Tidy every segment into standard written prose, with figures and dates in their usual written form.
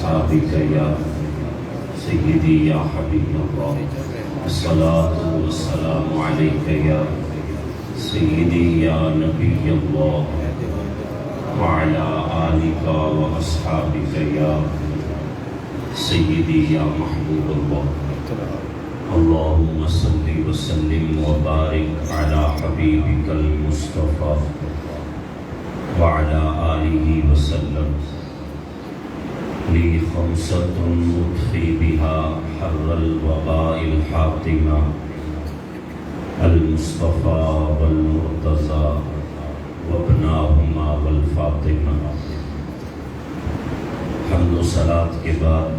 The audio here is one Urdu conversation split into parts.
وأصحابك يا سيدي يا حبيب الله الصلاة والسلام عليك يا سيدي يا نبي الله وعلى آلك وأصحابك يا سيدي يا محبوب الله اللهم صل وسلم وبارك على حبيبك المصطفى وعلى آله وسلم لي خمسة أطفي بها حر الوباء الحاطمة المصطفى والمرتضى وابناهما والفاطمة حمد و صلاة کے بعد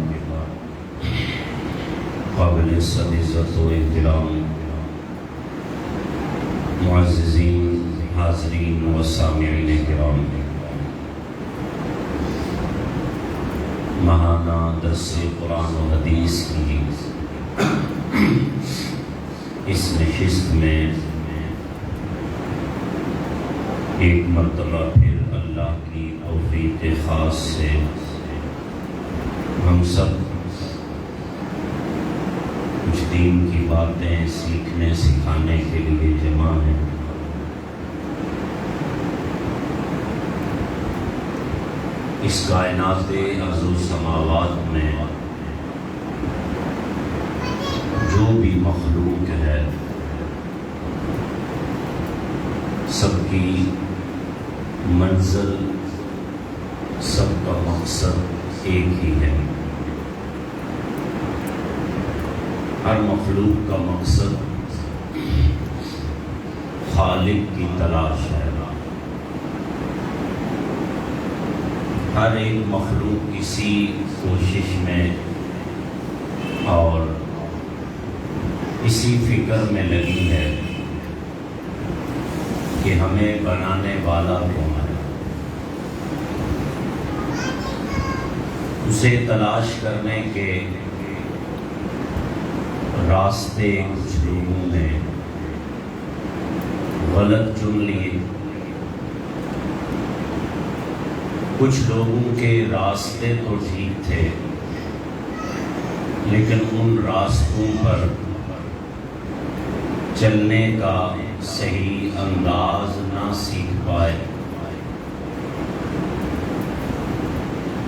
قابل صد عزت و احترام معززین حاضرین و سامعین کرام، ماہانہ درس قرآن و حدیث کی اس نشست میں ایک مرتبہ پھر اللہ کی توفیق خاص سے ہم سب کچھ دین کی باتیں سیکھنے سکھانے کے لیے جمع ہیں۔ اس کائنات ارض و سماوات میں جو بھی مخلوق ہے سب کی منزل، سب کا مقصد ایک ہی ہے۔ ہر مخلوق کا مقصد خالق کی تلاش ہے۔ ہر ایک مخلوق کسی کوشش میں اور اسی فکر میں لگی ہے کہ ہمیں بنانے والا کون ہے، اسے تلاش کرنے کے راستے کچھ لوگوں نے غلط چن لیے، کچھ لوگوں کے راستے تو ٹھیک تھے لیکن ان راستوں پر چلنے کا صحیح انداز نہ سیکھ پائے،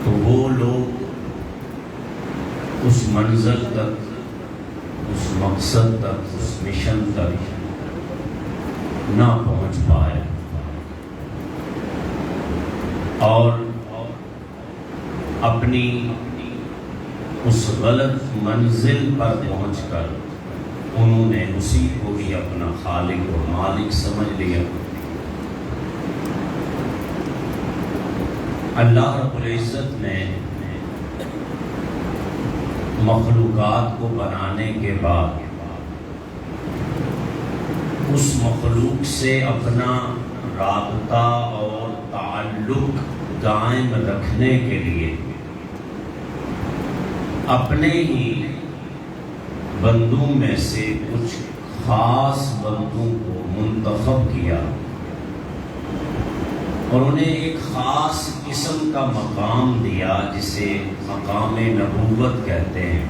تو وہ لوگ اس منزل تک، اس مقصد تک، اس مشن تک نہ پہنچ پائے اور اپنی اس غلط منزل پر پہنچ کر انہوں نے اسی کو ہی اپنا خالق اور مالک سمجھ لیا۔ اللہ رب العزت نے مخلوقات کو بنانے کے بعد اس مخلوق سے اپنا رابطہ اور تعلق قائم رکھنے کے لیے اپنے ہی بندوں میں سے کچھ خاص بندوں کو منتخب کیا اور انہیں ایک خاص قسم کا مقام دیا جسے مقام نبوت کہتے ہیں،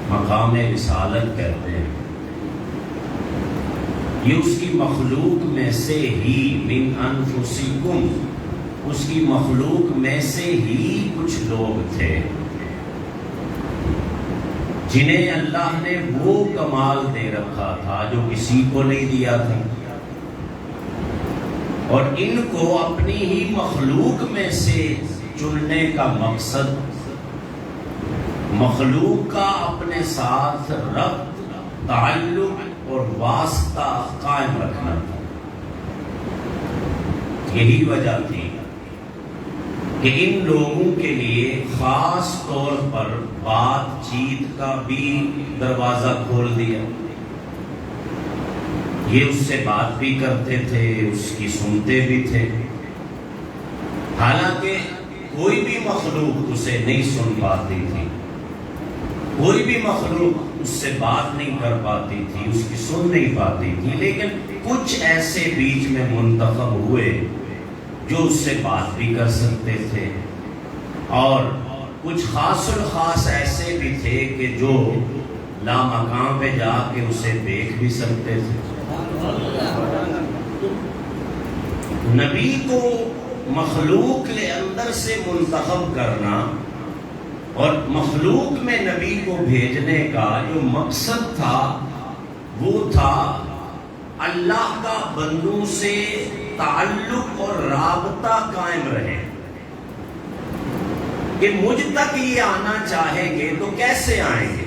مقام رسالت کہتے ہیں۔ یہ اس کی مخلوق میں سے ہی من انفسکم، اس کی مخلوق میں سے ہی کچھ لوگ تھے جنہیں اللہ نے وہ کمال دے رکھا تھا جو کسی کو نہیں دیا تھا، اور ان کو اپنی ہی مخلوق میں سے چننے کا مقصد مخلوق کا اپنے ساتھ ربط، تعلق اور واسطہ قائم رکھنا تھا۔ یہی وجہ تھی کہ ان لوگوں کے لیے خاص طور پر بات چیت کا بھی دروازہ کھول دیا۔ یہ اس سے بات بھی کرتے تھے، اس کی سنتے بھی تھے، حالانکہ کوئی بھی مخلوق اسے نہیں سن پاتی تھی، کوئی بھی مخلوق اس سے بات نہیں کر پاتی تھی، اس کی سن نہیں پاتی تھی، لیکن کچھ ایسے بیچ میں منتخب ہوئے جو اس سے بات بھی کر سکتے تھے اور کچھ خاص الخاص ایسے بھی تھے کہ جو لامکان پہ جا کے اسے دیکھ بھی سکتے تھے۔ نبی کو مخلوق کے اندر سے منتخب کرنا اور مخلوق میں نبی کو بھیجنے کا جو مقصد تھا وہ تھا اللہ کا بندوں سے تعلق اور رابطہ قائم رہے، کہ مجھ تک یہ آنا چاہیں گے تو کیسے آئیں گے؟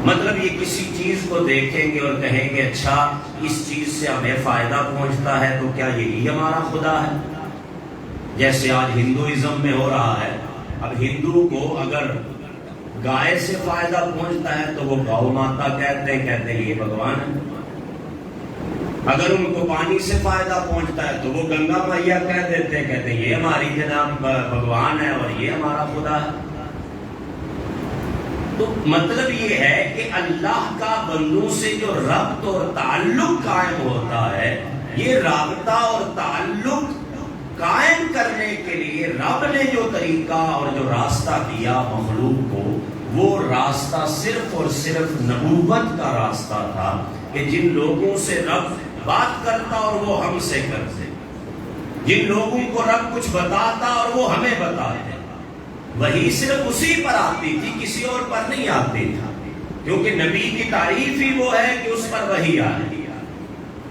مطلب یہ کسی چیز کو دیکھیں گے اور کہیں گے اچھا اس چیز سے ہمیں فائدہ پہنچتا ہے تو کیا یہی ہمارا خدا ہے؟ جیسے آج ہندوازم میں ہو رہا ہے، اب ہندو کو اگر گائے سے فائدہ پہنچتا ہے تو وہ گاؤ ماتا کہتے ہیں یہ بھگوان ہے، اگر ان کو پانی سے فائدہ پہنچتا ہے تو وہ گنگا مائیا کہتے ہیں یہ ہماری جناب بھگوان ہے اور یہ ہمارا خدا ہے۔ تو مطلب یہ ہے کہ اللہ کا بندوں سے جو ربط اور تعلق قائم ہوتا ہے، یہ رابطہ اور تعلق قائم کرنے کے لیے رب نے جو طریقہ اور جو راستہ دیا مخلوق کو، وہ راستہ صرف اور صرف نبوت کا راستہ تھا، کہ جن لوگوں سے رب بات کرتا اور وہ ہم سے کرتے، جن لوگوں کو رب کچھ بتاتا اور وہ ہمیں بتاتے، وہی صرف اسی پر آتی تھی، کسی اور پر نہیں آتی تھا، کیونکہ نبی کی تعریف ہی وہ ہے کہ اس پر وحی آئے گی،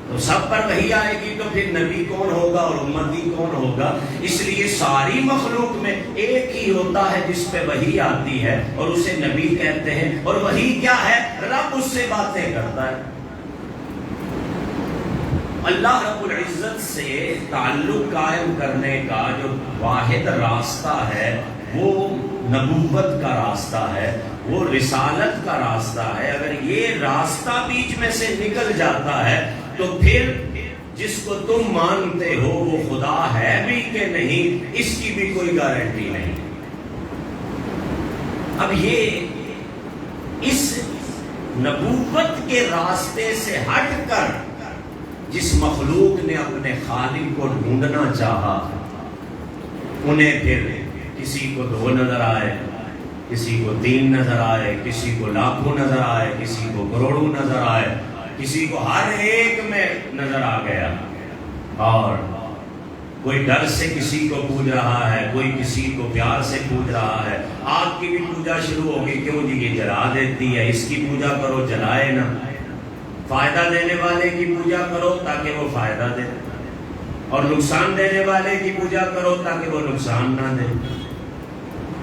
تو سب پر وحی آئے گی تو پھر نبی کون ہوگا اور امتی کون ہوگا؟ اس لیے ساری مخلوق میں ایک ہی ہوتا ہے جس پہ وحی آتی ہے اور اسے نبی کہتے ہیں، اور وحی کیا ہے؟ رب اس سے باتیں کرتا ہے۔ اللہ رب العزت سے تعلق قائم کرنے کا جو واحد راستہ ہے وہ نبوت کا راستہ ہے، وہ رسالت کا راستہ ہے۔ اگر یہ راستہ بیچ میں سے نکل جاتا ہے تو پھر جس کو تم مانتے ہو وہ خدا ہے بھی کہ نہیں، اس کی بھی کوئی گارنٹی نہیں۔ اب یہ اس نبوت کے راستے سے ہٹ کر جس مخلوق نے اپنے خالق کو ڈھونڈنا چاہا، انہیں پھر کسی کو 2 نظر آئے، کسی کو 3 نظر آئے، کسی کو لاکھوں نظر آئے، کسی کو کروڑوں نظر آئے، کسی کو ہر ایک میں نظر آ گیا، اور کوئی ڈر سے کسی کو پوج رہا ہے، کوئی کسی کو پیار سے پوج رہا ہے۔ آگ کی بھی پوجا شروع ہوگی، کیوں جی یہ جلا دیتی ہے، اس کی پوجا کرو جلائے نہ، فائدہ دینے والے کی پوجا کرو تاکہ وہ فائدہ دے، اور نقصان دینے والے کی پوجا کرو تاکہ وہ نقصان نہ دے۔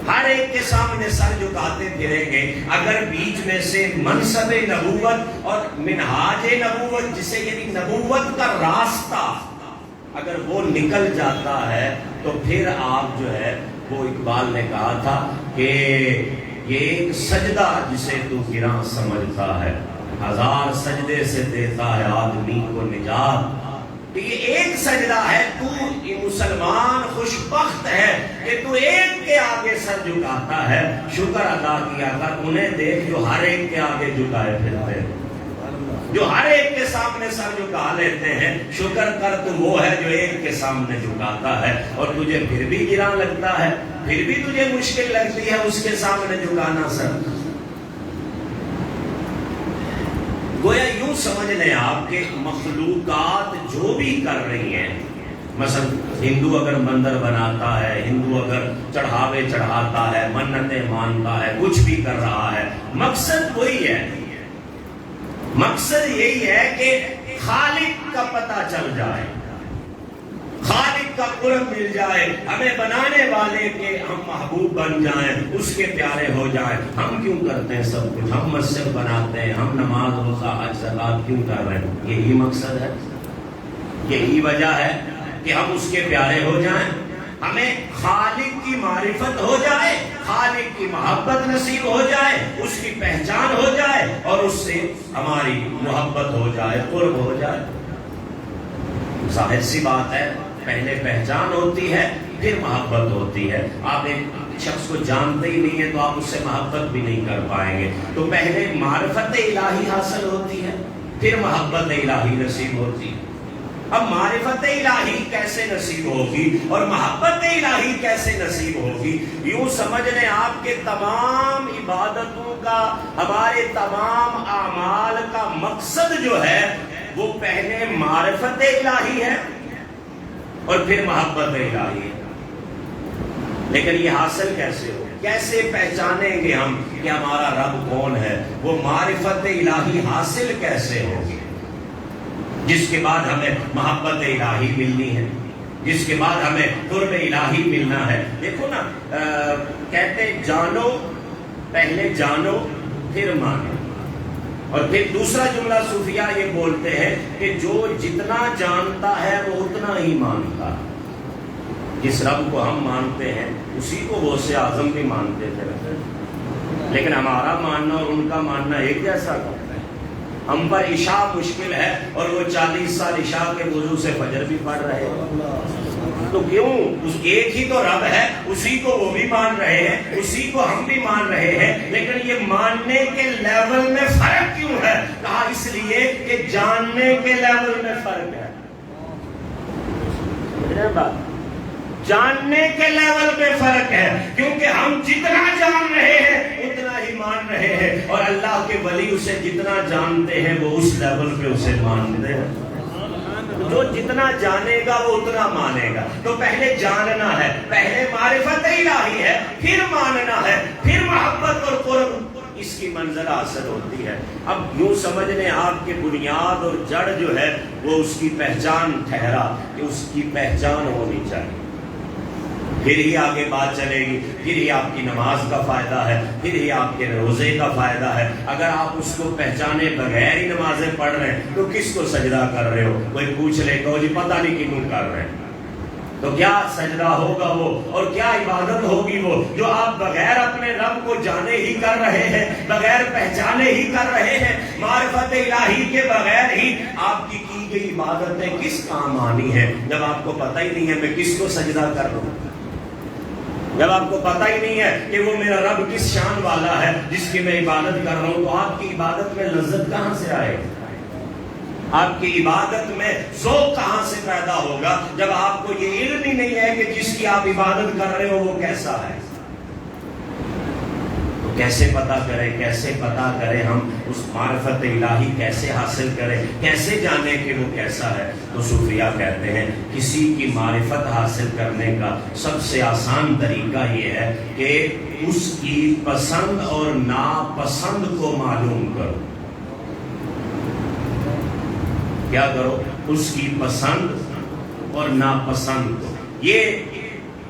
ہر ایک کے سامنے سر جھکاتے پھریں گے۔ اگر بیچ میں سے منصب نبوت اور منہاج نبوت، جسے یعنی نبوت کا راستہ، اگر وہ نکل جاتا ہے تو پھر آپ جو ہے، وہ اقبال نے کہا تھا کہ یہ ایک سجدہ جسے تو گراں سمجھتا ہے، 1000 سجدے سے دیتا ہے آدمی کو نجات۔ کہ یہ ایک سجدہ ہے، تو یہ مسلمان خوش بخت ہے کہ تو ایک کے آگے سر جھکاتا ہے۔ شکر ادا کیا کر انہیں دیکھ جو ہر ایک کے آگے جھکائے پھرتے ہیں، جو ہر ایک کے سامنے سر جھکا لیتے ہیں۔ شکر کر تو وہ ہے جو ایک کے سامنے جھکاتا ہے، اور تجھے پھر بھی گراں لگتا ہے، پھر بھی تجھے مشکل لگتی ہے اس کے سامنے جھکانا سر۔ گویا یوں سمجھ لیں آپ کہ مخلوقات جو بھی کر رہی ہیں، مثلا ہندو اگر مندر بناتا ہے، ہندو اگر چڑھاوے چڑھاتا ہے، منتیں مانتا ہے، کچھ بھی کر رہا ہے، مقصد وہی ہے، مقصد یہی ہے کہ خالق کا پتہ چل جائے، خالق کا قرب مل جائے، ہمیں بنانے والے کے ہم محبوب بن جائیں، اس کے پیارے ہو جائیں۔ ہم کیوں کرتے ہیں سب کچھ؟ ہم مسجد بناتے ہیں، ہم نماز روزہ حج زکات کیوں کر رہے ہیں؟ یہی مقصد ہے، یہی وجہ ہے کہ ہم اس کے پیارے ہو جائیں، ہمیں خالق کی معرفت ہو جائے، خالق کی محبت نصیب ہو جائے، اس کی پہچان ہو جائے، اور اس سے ہماری محبت ہو جائے، قرب ہو جائے۔ ظاہر سی بات ہے، پہلے پہچان ہوتی ہے پھر محبت ہوتی ہے۔ آپ ایک شخص کو جانتے ہی نہیں ہیں تو آپ اس سے محبت بھی نہیں کر پائیں گے، تو پہلے معرفت الہی حاصل ہوتی ہے پھر محبت الہی نصیب ہوتی ہے۔ اب معرفت الہی کیسے نصیب ہوگی اور محبت الہی کیسے نصیب ہوگی؟ یوں سمجھ لیں آپ کے تمام عبادتوں کا، ہمارے تمام اعمال کا مقصد جو ہے وہ پہلے معرفت الہی ہے اور پھر محبت الہی ہے۔ لیکن یہ حاصل کیسے ہو؟ کیسے پہچانیں گے ہم کہ ہمارا رب کون ہے؟ وہ معرفت الہی حاصل کیسے ہوگی؟ جس کے بعد ہمیں محبت الہی ملنی ہے، جس کے بعد ہمیں قرب الہی ملنا ہے۔ دیکھو نا، کہتے جانو، پہلے جانو پھر مانو۔ اور پھر دوسرا جملہ صوفیاء یہ بولتے ہیں کہ جو جتنا جانتا ہے وہ اتنا ہی مانتا ہے۔ جس رب کو ہم مانتے ہیں اسی کو غوث اعظم بھی مانتے تھے، لیکن ہمارا ماننا اور ان کا ماننا ایک جیسا کرتا ہے۔ ہم پر عشاء مشکل ہے اور وہ 40 سال عشاء کے وضو سے فجر بھی پڑھ رہے ہیں، تو کیوں؟ اس ایک ہی تو رب ہے، اسی کو وہ بھی مان رہے ہیں، اسی کو ہم بھی مان رہے ہیں، لیکن یہ ماننے کے لیول میں فرق کیوں ہے؟ کہا اس لیے کہ جاننے کے لیول میں فرق ہے۔ جاننے کے لیول پہ فرق ہے، کیونکہ ہم جتنا جان رہے ہیں اتنا ہی مان رہے ہیں، اور اللہ کے ولی اسے جتنا جانتے ہیں وہ اس لیول پہ اسے مانتے ہیں۔ جو جتنا جانے گا وہ اتنا مانے گا۔ تو پہلے جاننا ہے، پہلے معرفت الہی ہے، پھر ماننا ہے، پھر محبت اور قرب، اس کی منزل حاصل ہوتی ہے۔ اب یوں سمجھ لیں آپ کی بنیاد اور جڑ جو ہے وہ اس کی پہچان ٹھہرا کہ اس کی پہچان ہونی چاہیے، پھر ہی آگے بات چلے گی، پھر ہی آپ کی نماز کا فائدہ ہے، پھر ہی آپ کے روزے کا فائدہ ہے۔ اگر آپ اس کو پہچانے بغیر ہی نمازیں پڑھ رہے ہیں تو کس کو سجدہ کر رہے ہو؟ کوئی پوچھ لے کہ جی پتہ نہیں کیوں کر رہے ہیں، تو کیا سجدہ ہوگا وہ اور کیا عبادت ہوگی وہ جو آپ بغیر اپنے رب کو جانے ہی کر رہے ہیں، بغیر پہچانے ہی کر رہے ہیں؟ معرفت الہی کے بغیر ہی آپ کی گئی عبادتیں کس کام آنی ہے جب آپ کو پتہ ہی نہیں ہے میں کس کو سجدہ کر رہا ہوں، جب آپ کو پتہ ہی نہیں ہے کہ وہ میرا رب کس شان والا ہے جس کی میں عبادت کر رہا ہوں، تو آپ کی عبادت میں لذت کہاں سے آئے گی؟ آپ کی عبادت میں ذوق کہاں سے پیدا ہوگا جب آپ کو یہ علم ہی نہیں ہے کہ جس کی آپ عبادت کر رہے ہو وہ کیسا ہے؟ تو کیسے پتا کریں، کیسے پتا کریں ہم اس معرفت الہی کیسے حاصل کریں، کیسے جانیں کہ وہ کیسا ہے؟ تو صوفیاء کہتے ہیں کسی کی معرفت حاصل کرنے کا سب سے آسان طریقہ یہ ہے کہ اس کی پسند اور ناپسند کو معلوم کرو۔ کیا کرو؟ اس کی پسند اور ناپسند کو۔ یہ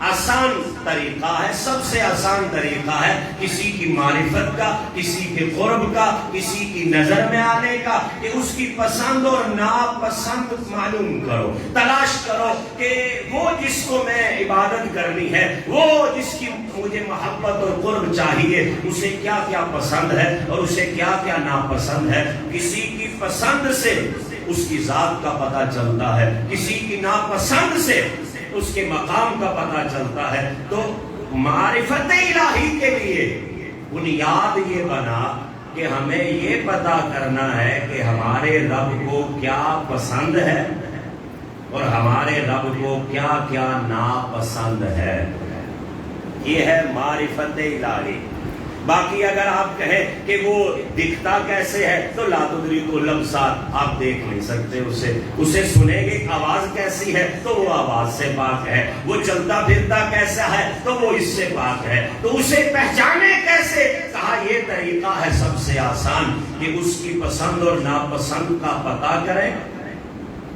آسان طریقہ ہے، سب سے آسان طریقہ ہے کسی کی معرفت کا، کسی کے قرب کا، کسی کی نظر میں آنے کا، کہ اس کی پسند اور ناپسند معلوم کرو، تلاش کرو کہ وہ جس کو میں عبادت کرنی ہے، وہ جس کی مجھے محبت اور قرب چاہیے، اسے کیا کیا پسند ہے اور اسے کیا کیا ناپسند ہے۔ کسی کی پسند سے اس کی ذات کا پتہ چلتا ہے، کسی کی ناپسند سے اس کے مقام کا پتہ چلتا ہے۔ تو معرفت الہی کے لیے بنیاد یہ بنا کہ ہمیں یہ پتہ کرنا ہے کہ ہمارے رب کو کیا پسند ہے اور ہمارے رب کو کیا کیا ناپسند ہے۔ یہ ہے معرفت الہی۔ باقی اگر آپ کہیں کہ وہ دکھتا کیسے ہے تو لا تدریکہ الابصار، آپ دیکھ نہیں سکتے اسے سنیں گے آواز کیسی ہے تو وہ آواز سے پاک ہے، وہ چلتا پھرتا کیسا ہے تو وہ اس سے پاک ہے، تو اسے پہچانے کیسے؟ کہا یہ طریقہ ہے سب سے آسان کہ اس کی پسند اور ناپسند کا پتہ کریں،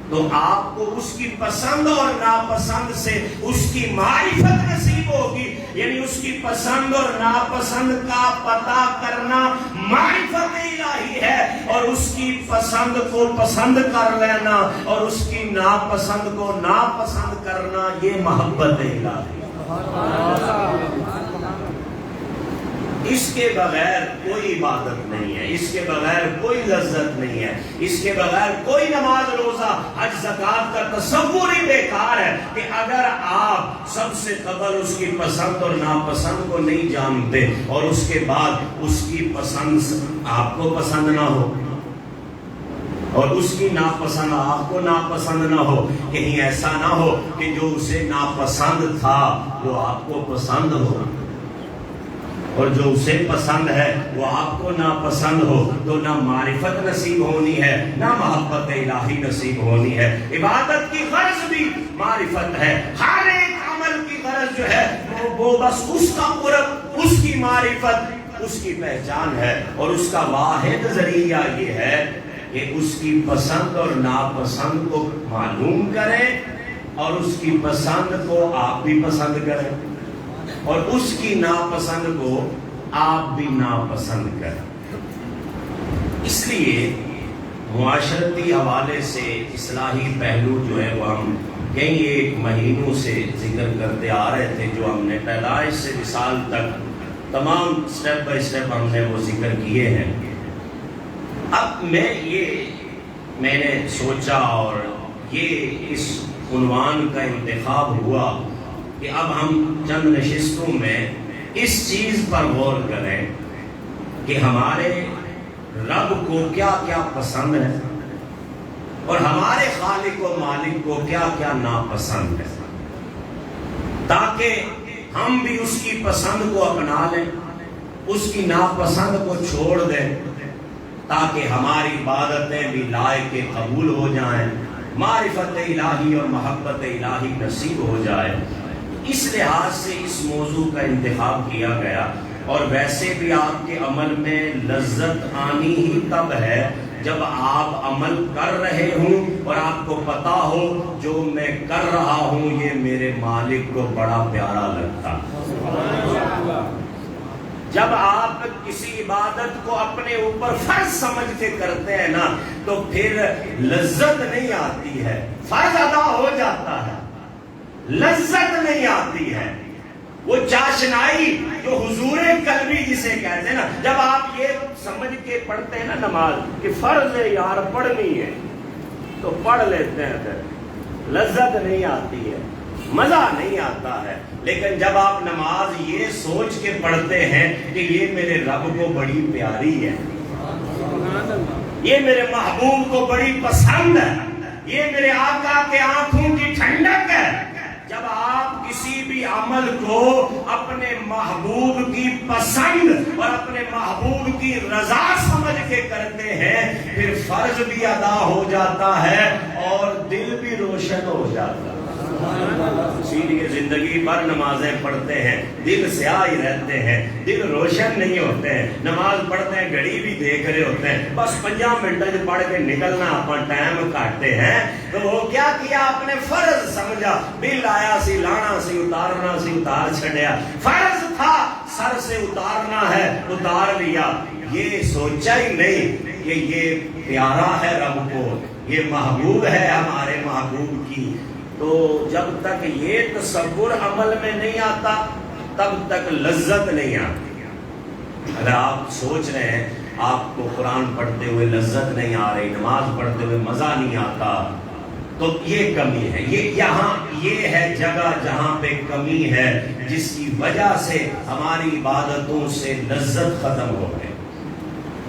تو آپ کو اس کی پسند اور ناپسند سے اس کی معرفت نصیب ہوگی۔ یعنی اس کی پسند اور ناپسند کا پتہ کرنا معرفت الہی ہے، اور اس کی پسند کو پسند کر لینا اور اس کی ناپسند کو ناپسند کرنا یہ محبت الہی۔ اس کے بغیر کوئی عبادت نہیں ہے، اس کے بغیر کوئی لذت نہیں ہے، اس کے بغیر کوئی نماز روزہ حج زکوٰۃ کا تصور ہی بیکار ہے کہ اگر آپ سب سے قبل اس کی پسند اور ناپسند کو نہیں جانتے اور اس کے بعد اس کی پسند آپ کو پسند نہ ہو اور اس کی ناپسند آپ کو ناپسند نہ ہو. کہیں ایسا نہ ہو کہ جو اسے ناپسند تھا وہ آپ کو پسند ہو، اور جو اسے پسند ہے وہ آپ کو ناپسند ہو. تو نہ معرفت نصیب ہونی ہے، نہ محبت الہی نصیب ہونی ہے. عبادت کی غرض بھی معرفت ہے. ہر ایک عمل کی غرض جو ہے وہ بس اس کا قرب، اس کی معرفت، اس کی پہچان ہے. اور اس کا واحد ذریعہ یہ ہے کہ اس کی پسند اور ناپسند کو معلوم کریں، اور اس کی پسند کو آپ بھی پسند کریں، اور اس کی ناپسند کو آپ بھی ناپسند کریں. اس لیے معاشرتی حوالے سے اصلاحی پہلو جو ہے وہ ہم کئی ایک مہینوں سے ذکر کرتے آ رہے تھے، جو ہم نے پیدائش سے وصال تک تمام سٹیپ بائی سٹیپ ہم نے وہ ذکر کیے ہیں. اب میں نے سوچا اور یہ اس عنوان کا انتخاب ہوا کہ اب ہم چند نشستوں میں اس چیز پر غور کریں کہ ہمارے رب کو کیا کیا پسند ہے اور ہمارے خالق و مالک کو کیا کیا ناپسند ہے، تاکہ ہم بھی اس کی پسند کو اپنا لیں، اس کی ناپسند کو چھوڑ دیں، تاکہ ہماری عبادتیں بھی لائق قبول ہو جائیں، معرفت الہی اور محبت الہی نصیب ہو جائے. اس لحاظ سے اس موضوع کا انتخاب کیا گیا. اور ویسے بھی آپ کے عمل میں لذت آنی ہی تب ہے جب آپ عمل کر رہے ہوں اور آپ کو پتا ہو جو میں کر رہا ہوں یہ میرے مالک کو بڑا پیارا لگتا. جب آپ کسی عبادت کو اپنے اوپر فرض سمجھ کے کرتے ہیں نا تو پھر لذت نہیں آتی ہے، فرض ادا ہو جاتا ہے، لذت نہیں آتی ہے. وہ چاشنائی جو حضور قلبی جسے کہتے ہیں نا، جب آپ یہ سمجھ کے پڑھتے ہیں نا نماز کہ فرض ہے یار پڑھنی ہے تو پڑھ لیتے ہیں، پھر لذت نہیں آتی ہے، مزہ نہیں آتا ہے. لیکن جب آپ نماز یہ سوچ کے پڑھتے ہیں کہ یہ میرے رب کو بڑی پیاری ہے، یہ میرے محبوب کو بڑی پسند ہے، یہ میرے آقا کے آنکھوں کی ٹھنڈک ہے، جب آپ کسی بھی عمل کو اپنے محبوب کی پسند اور اپنے محبوب کی رضا سمجھ کے کرتے ہیں پھر فرض بھی ادا ہو جاتا ہے اور دل بھی روشن ہو جاتا ہے. اسی لیے زندگی بھر نمازیں پڑھتے ہیں، دل سیاہ ہی رہتے ہیں، دل روشن نہیں ہوتے ہیں. نماز پڑھتے ہیں گھڑی بھی دیکھ رہے ہوتے ہیں، بس 5 منٹ پڑھ کے نکلنا اپنا ٹائم کاٹتے ہیں. تو وہ کیا کیا، آپ نے فرض سمجھا، بل آیا سی لانا سی اتارنا سی اتار چھڑیا، فرض تھا سر سے اتارنا ہے اتار لیا. یہ سوچا ہی نہیں کہ یہ پیارا ہے رب کو، یہ محبوب ہے ہمارے محبوب کی. تو جب تک یہ تصور عمل میں نہیں آتا تب تک لذت نہیں آتی. اگر آپ سوچ رہے ہیں آپ کو قرآن پڑھتے ہوئے لذت نہیں آ رہی، نماز پڑھتے ہوئے مزہ نہیں آتا، تو یہ کمی ہے. یہ ہے جگہ جہاں پہ کمی ہے، جس کی وجہ سے ہماری عبادتوں سے لذت ختم ہو گئی.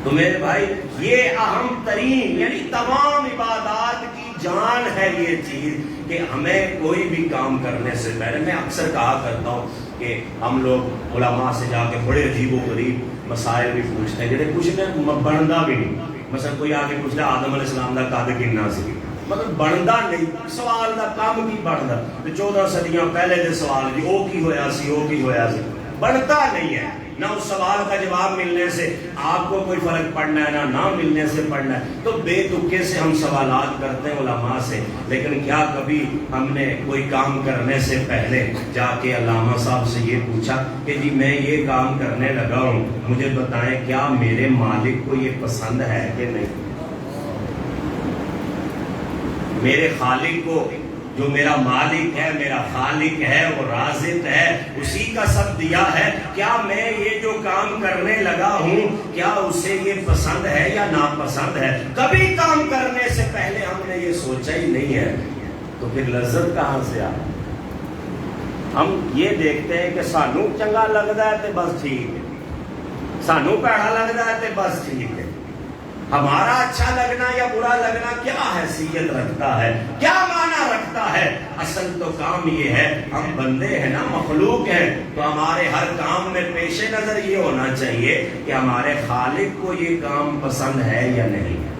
تو میرے بھائی یہ اہم ترین یعنی تمام عبادات کی جان ہے یہ چیز کہ ہمیں کوئی بھی کام کرنے سے پہلے، میں اکثر کہا کرتا ہوں کہ ہم لوگ علماء سے جا کے بڑے عجیب و غریب مسائل بھی پوچھتے ہیں جڑے کچھ نے بنتا بھی نہیں. مثلا کوئی آگے پوچھتا آدم علیہ السلام کا قد کتنا سی، مطلب بنتا نہیں، سوال کا کام کی بنتا. 14 صدیاں پہلے دے سوال جی وہ کی ہویا سی، وہ کی ہویا سی، بنتا نہیں ہے. نہ اس سوال کا جواب ملنے سے آپ کو کوئی فرق پڑنا ہے، نہ ملنے سے پڑنا ہے. تو بے تکے سے ہم سوالات کرتے ہیں علماء سے، لیکن کیا کبھی ہم نے کوئی کام کرنے سے پہلے جا کے علامہ صاحب سے یہ پوچھا کہ جی میں یہ کام کرنے لگا ہوں، مجھے بتائیں کیا میرے مالک کو یہ پسند ہے کہ نہیں؟ میرے خالق کو، جو میرا مالک ہے، میرا خالق ہے، وہ رازق ہے، اسی کا سب دیا ہے، کیا میں یہ جو کام کرنے لگا ہوں کیا اسے یہ پسند ہے یا ناپسند ہے؟ کبھی کام کرنے سے پہلے ہم نے یہ سوچا ہی نہیں ہے، تو پھر لذت کہاں سے آ؟ ہم یہ دیکھتے ہیں کہ سانو چنگا لگتا ہے تو بس ٹھیک ہے، سانو پیڑا لگتا ہے تو بس ٹھیک ہے. ہمارا اچھا لگنا یا برا لگنا کیا حیثیت رکھتا ہے، کیا معنی رکھتا ہے؟ اصل تو کام یہ ہے، ہم بندے ہیں نا، مخلوق ہیں، تو ہمارے ہر کام میں پیش نظر یہ ہونا چاہیے کہ ہمارے خالق کو یہ کام پسند ہے یا نہیں ہے۔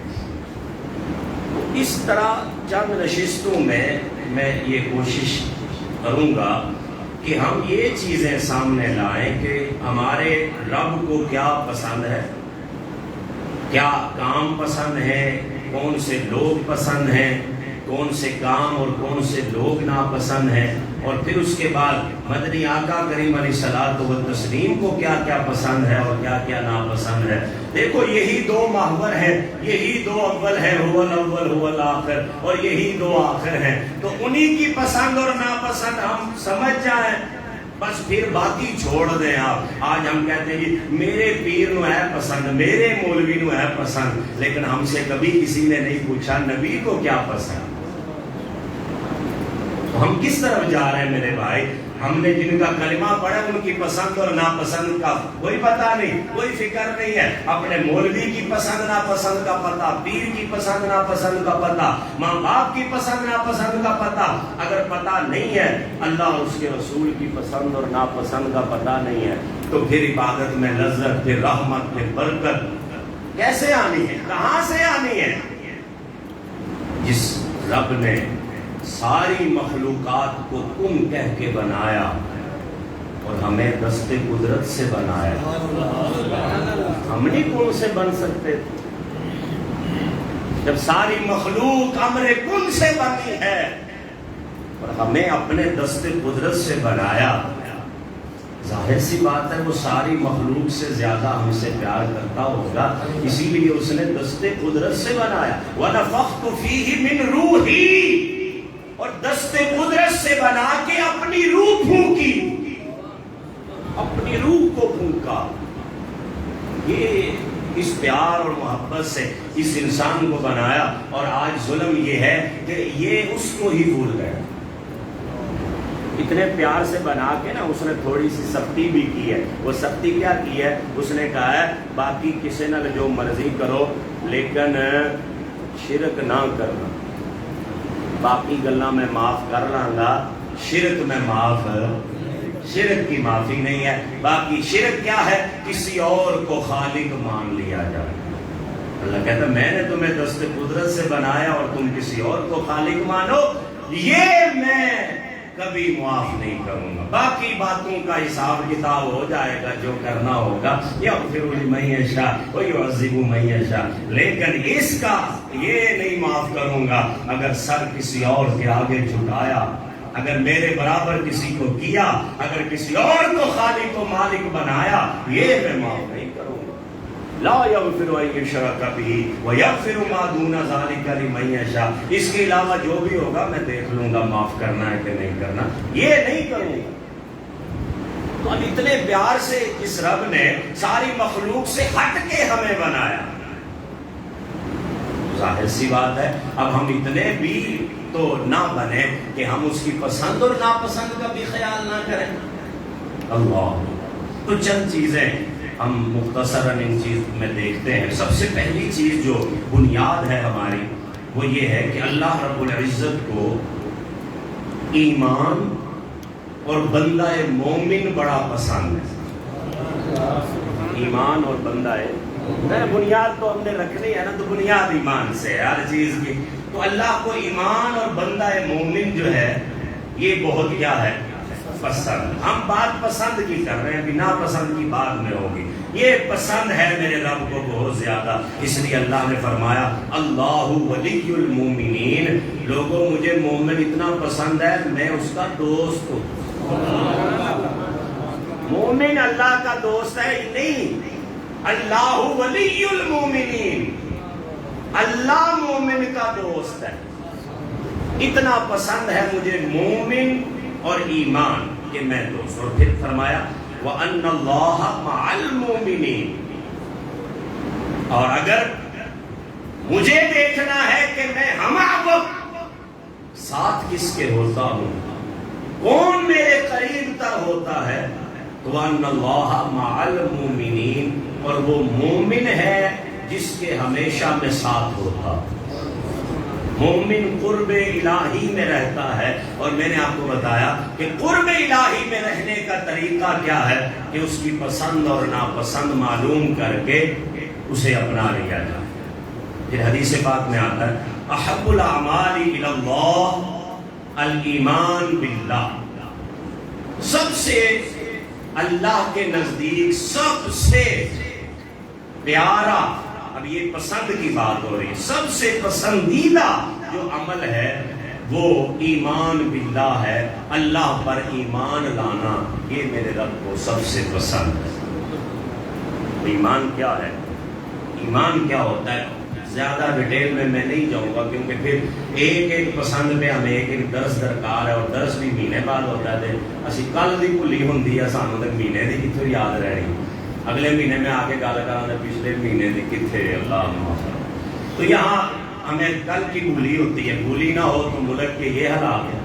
اس طرح چند نشستوں میں یہ کوشش کروں گا کہ ہم یہ چیزیں سامنے لائیں کہ ہمارے رب کو کیا پسند ہے، کیا کام پسند ہے، کون سے لوگ پسند ہیں، کون سے کام اور کون سے لوگ ناپسند ہیں، اور پھر اس کے بعد مدنی آقا کریم علیہ الصلوۃ والتسلیم کو کیا کیا پسند ہے اور کیا کیا ناپسند ہے۔ دیکھو یہی دو محور ہیں، یہی دو اول ہیں، هو الاول هو الاخر، اور یہی دو آخر ہیں، تو انہی کی پسند اور ناپسند ہم سمجھ جائیں، بس پھر باقی چھوڑ دیں۔ آپ آج ہم کہتے ہیں جی میرے پیر نو ہے پسند، میرے مولوی نو ہے پسند، لیکن ہم سے کبھی کسی نے نہیں پوچھا نبی کو کیا پسند۔ تو ہم کس طرف جا رہے ہیں میرے بھائی؟ ہم نے جن کا کلمہ پڑھا ان کی پسند اور ناپسند کا کوئی پتہ نہیں، کوئی فکر نہیں ہے، اپنے مولوی کی پسند ناپسند کا پتہ، پیر کی پسند ناپسند کا پتہ، ماں باپ کی پسند ناپسند کا پتہ اگر پتہ نہیں ہے، اللہ اور اس کے رسول کی پسند اور ناپسند کا پتہ نہیں ہے، تو پھر عبادت میں لذت، پھر رحمت، پھر برکت کیسے آنی ہے، کہاں سے آنی ہے؟ جس رب نے ساری مخلوقات کو کن کہہ کے بنایا اور ہمیں دست قدرت سے بنایا، ہم نہیں کن سے بن سکتے تھے؟ جب ساری مخلوق امر کن سے بنی ہے اور ہمیں اپنے دست قدرت سے بنایا، ظاہر سی بات ہے وہ ساری مخلوق سے زیادہ ہم سے پیار کرتا ہوگا، اسی لیے اس نے دست قدرت سے بنایا۔ وَنَفَخْتُ فِيهِ مِنْ رُوحِي، اور دست قدرت سے بنا کے اپنی روح پھونکی، اپنی روح کو پھونکا۔ یہ اس پیار اور محبت سے اس انسان کو بنایا، اور آج ظلم یہ ہے کہ یہ اس کو ہی بھول گیا۔ اتنے پیار سے بنا کے نا اس نے تھوڑی سی سختی بھی کی ہے۔ وہ سختی کیا کی ہے؟ اس نے کہا ہے باقی کسی نہ جو مرضی کرو لیکن شرک نہ کرنا، باقی گلاں میں معاف کر لانگا، شرک میں معاف، شرک کی معافی نہیں ہے۔ باقی شرک کیا ہے؟ کسی اور کو خالق مان لیا جائے۔ اللہ کہتا ہے میں نے تمہیں دست قدرت سے بنایا اور تم کسی اور کو خالق مانو، یہ میں کبھی معاف نہیں کروں گا۔ باقی باتوں کا حساب کتاب ہو جائے گا، جو کرنا ہوگا، یغفر لمن یشاء ویعذب من یشاء، لیکن اس کا یہ نہیں معاف کروں گا اگر سر کسی اور کے آگے جھکایا، اگر میرے برابر کسی کو کیا، اگر کسی اور کو خالق و مالک بنایا، یہ میں معاف نہیں کروں گا۔ لا یغفر ان یشرک بہ ویغفر ما دون ذلک لمن یشاء، اس کے علاوہ جو بھی ہوگا میں دیکھ لوں گا معاف کرنا ہے کہ نہیں کرنا، یہ نہیں کروں گا۔ تو اب اتنے پیار سے اس رب نے ساری مخلوق سے ہٹ کے ہمیں بنایا، ظاہر سی بات ہے اب ہم اتنے بھی تو نہ بنے کہ ہم اس کی پسند اور ناپسند کا بھی خیال نہ کریں۔ اللہ، تو چند چیزیں ہم مختصراً ان چیز میں دیکھتے ہیں۔ سب سے پہلی چیز جو بنیاد ہے ہماری وہ یہ ہے کہ اللہ رب العزت کو ایمان اور بندہ مومن بڑا پسند ہے۔ ایمان اور بندہ بنیاد تو ہم نے رکھنی ہے نا، تو بنیاد ایمان سے ہے ہر چیز کی۔ تو اللہ کو ایمان اور بندہ مومن جو ہے یہ بہت کیا ہے؟ پسند۔ ہم بات پسند کی کر رہے ہیں، بنا پسند کی بات میں ہوگی۔ یہ پسند ہے میرے رب کو بہت زیادہ، اس لیے اللہ نے فرمایا اللہ ولی المومنین، لوگوں مجھے مومن اتنا پسند ہے میں اس کا دوست ہوں۔ مومن اللہ کا دوست ہے نہیں، اللہ ولی المومنین، اللہ مومن کا دوست ہے۔ اتنا پسند ہے مجھے مومن اور ایمان کہ میں دوست۔ اور پھر فرمایا وَأَنَّ اللَّهَ مَعَ الْمُؤْمِنِينَ، اور اگر مجھے دیکھنا ہے کہ میں ہم ساتھ کس کے ہوتا ہوں، کون میرے قریب تر ہوتا ہے، تو وَأَنَّ اللَّهَ مَعَ الْمُؤْمِنِينَ، اور وہ مومن ہے جس کے ہمیشہ میں ساتھ ہوتا. مومن قرب الہی میں رہتا ہے. اور میں نے آپ کو بتایا کہ قرب الہی میں رہنے کا طریقہ کیا ہے کہ اس کی پسند اور ناپسند معلوم کر کے اسے اپنا لیا جائے. پھر حدیث پاک میں آتا ہے احب الاعمال الی اللہ الایمان باللہ. سب سے اللہ کے نزدیک سب سے پیارا، اب یہ پسند کی بات ہو رہی ہے، سب سے پسندیدہ جو عمل ہے وہ ایمان باللہ ہے. اللہ پر ایمان لانا یہ میرے رب کو سب سے پسند ہے. ایمان کیا ہے؟ ایمان کیا ہوتا ہے زیادہ ڈیٹیل میں نہیں جاؤں گا، کیونکہ پھر ایک پسند پہ ہمیں ایک درس درکار ہے، اور درس بھی مہینے بعد ہوتا ہے. اسی کل دی بھلی ہوندی ہے سانوں تک مہینے دی کتوں یاد رہنی، اگلے مہینے میں آ کے گل کراں پچھلے مہینے دی کتنے اللہ معاف. تو یہاں ہمیں کل کی بھولی ہوتی ہے. بھولی نہ ہو تو ملک کے یہ حالات ہیں.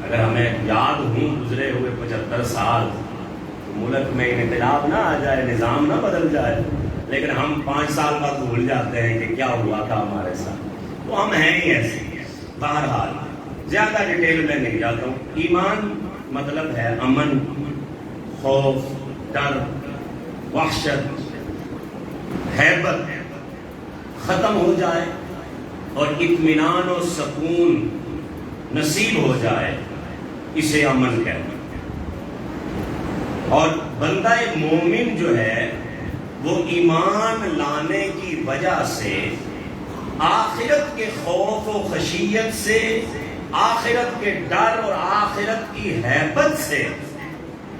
اگر ہمیں یاد ہوں گزرے ہوئے 75 سال تو ملک میں انقلاب نہ آ جائے، نظام نہ بدل جائے، لیکن ہم 5 سال بعد بھول جاتے ہیں کہ کیا ہوا تھا ہمارے ساتھ. تو ہم ہیں ہی ایسے. بہرحال زیادہ ڈیٹیل میں نہیں جاتا ہوں. ایمان مطلب ہے امن، خوف، ڈر، وحشت، ہیبت ختم ہو جائے اور اطمینان و سکون نصیب ہو جائے، اسے امن کہتے ہیں. اور بندہ مومن جو ہے وہ ایمان لانے کی وجہ سے آخرت کے خوف و خشیت سے، آخرت کے ڈر اور آخرت کی ہیبت سے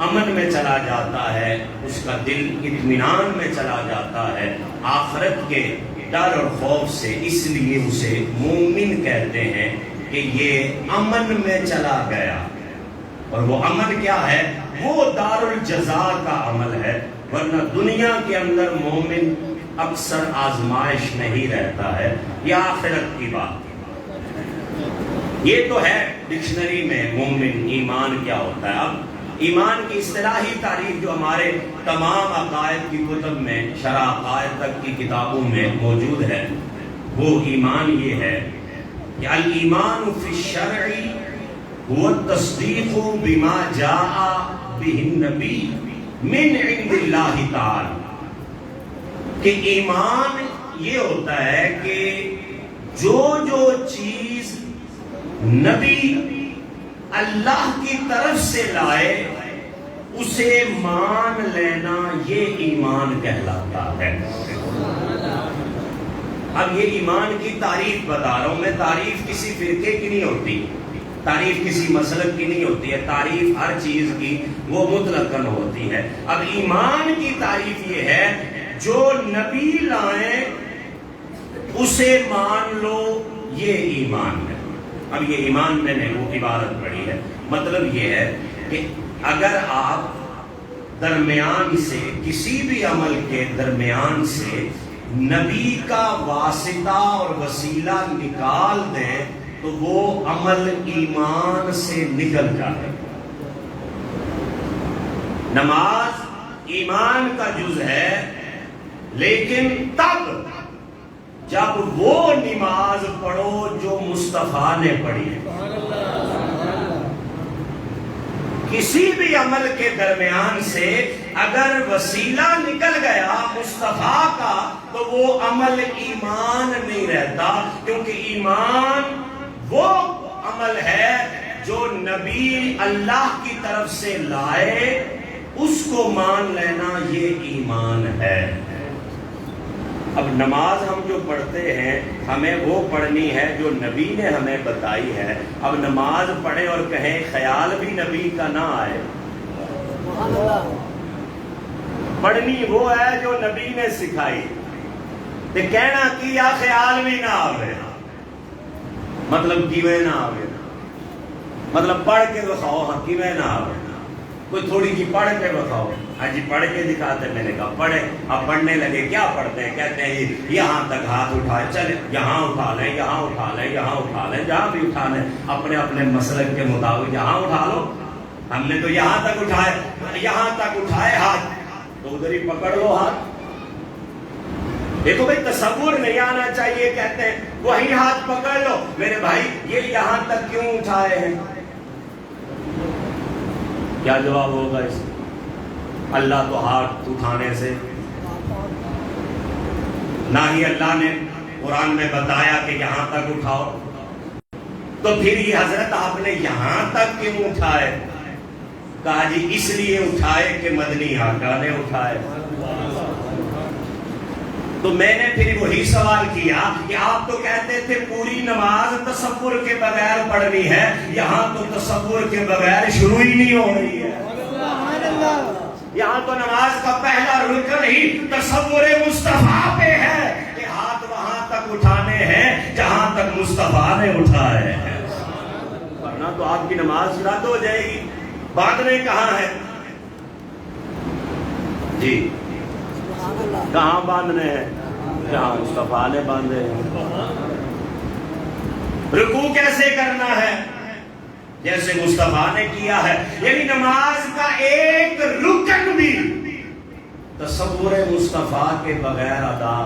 امن میں چلا جاتا ہے. اس کا دل اطمینان میں چلا جاتا ہے آخرت کے ڈر اور خوف سے. اس لیے اسے مومن کہتے ہیں کہ یہ امن میں چلا گیا. اور وہ امن کیا ہے؟ وہ دار الجزا کا عمل ہے. ورنہ دنیا کے اندر مومن اکثر آزمائش نہیں رہتا ہے. یہ آخرت کی بات. یہ تو ہے ڈکشنری میں مومن ایمان کیا ہوتا ہے. اب ایمان کی اصطلاحی تعریف جو ہمارے تمام عقائد کی کتب میں، شرح عقائد تک کی کتابوں میں موجود ہے، وہ ایمان یہ ہے کہ الایمان فی الشرع هو التصدیق بما جاء به النبی من عند اللہ تعالی. کہ ایمان یہ ہوتا ہے کہ جو چیز نبی اللہ کی طرف سے لائے اسے مان لینا، یہ ایمان کہلاتا ہے. اب یہ ایمان کی تعریف بتا رہا ہوں میں. تعریف کسی فرقے کی نہیں ہوتی، تعریف کسی مسلک کی نہیں ہوتی ہے. تعریف ہر چیز کی وہ مطلقاً ہوتی ہے. اب ایمان کی تعریف یہ ہے جو نبی لائیں اسے مان لو، یہ ایمان ہے. اب یہ ایمان میں نے وہ عبارت پڑھی ہے. مطلب یہ ہے کہ اگر آپ درمیان سے کسی بھی عمل کے درمیان سے نبی کا واسطہ اور وسیلہ نکال دیں تو وہ عمل ایمان سے نکل جائے. نماز ایمان کا جز ہے، لیکن تب جب وہ نماز پڑھو جو مصطفیٰ نے پڑھی ہے. کسی بھی عمل کے درمیان سے اگر وسیلہ نکل گیا مصطفیٰ کا تو وہ عمل ایمان نہیں رہتا، کیونکہ ایمان وہ عمل ہے جو نبی اللہ کی طرف سے لائے اس کو مان لینا، یہ ایمان ہے. اب نماز ہم جو پڑھتے ہیں ہمیں وہ پڑھنی ہے جو نبی نے ہمیں بتائی ہے. اب نماز پڑھیں اور کہیں خیال بھی نبی کا نہ آئے. پڑھنی وہ ہے جو نبی نے سکھائی. تے کہنا کیا خیال بھی نہ آوے، مطلب کیویں نہ آوے، مطلب پڑھ کے دکھاؤ. ہاں کیویں نہ آوے، کوئی تھوڑی جی پڑھ کے بتاؤ. ہاں جی پڑھ کے دکھاتے. میں نے کہا پڑھے. اب پڑھنے لگے کیا پڑھتے ہیں؟ کہتے ہیں یہاں تک ہاتھ اٹھائے، چلے یہاں اٹھا لیں، یہاں اٹھا لیں، یہاں اٹھا لیں، جہاں بھی اٹھا لیں اپنے اپنے مسلک کے مطابق. یہاں اٹھا لو، ہم نے تو یہاں تک اٹھائے، یہاں تک اٹھائے ہاتھ تو ادھر ہی پکڑ لو ہاتھ. دیکھو بھائی تصور نہیں آنا چاہیے، کہتے ہیں وہی ہاتھ پکڑ لو. میرے بھائی یہ یہاں تک کیوں اٹھائے ہیں؟ کیا جواب ہوگا اس؟ اللہ تو ہاتھ اٹھانے سے نہ ہی اللہ نے قرآن میں بتایا کہ یہاں تک اٹھاؤ، تو پھر یہ حضرت آپ نے یہاں تک کیوں اٹھائے؟ کہا جی اس لیے اٹھائے کہ مدنی آقا نے اٹھائے. تو میں نے پھر وہی سوال کیا کہ آپ تو کہتے تھے پوری نماز تصور کے بغیر پڑھنی ہے، یہاں تو تصور کے بغیر شروع ہی نہیں ہو رہی ہے. یہاں تو نماز کا پہلا رکن ہی تصور مصطفیٰ پہ ہے کہ ہاتھ وہاں تک اٹھانے ہیں جہاں تک مصطفیٰ نے اٹھائے ہیں، ورنہ تو آپ کی نماز رد ہو جائے گی. باندھنے کہاں ہے جی؟ کہاں باندھنے ہیں؟ جہاں مصطفیٰ نے باندھے ہیں. رکوع کیسے کرنا ہے؟ جیسے مصطفیٰ نے کیا ہے. یعنی نماز کا ایک رکن بھی تصور مصطفیٰ کے بغیر ادا.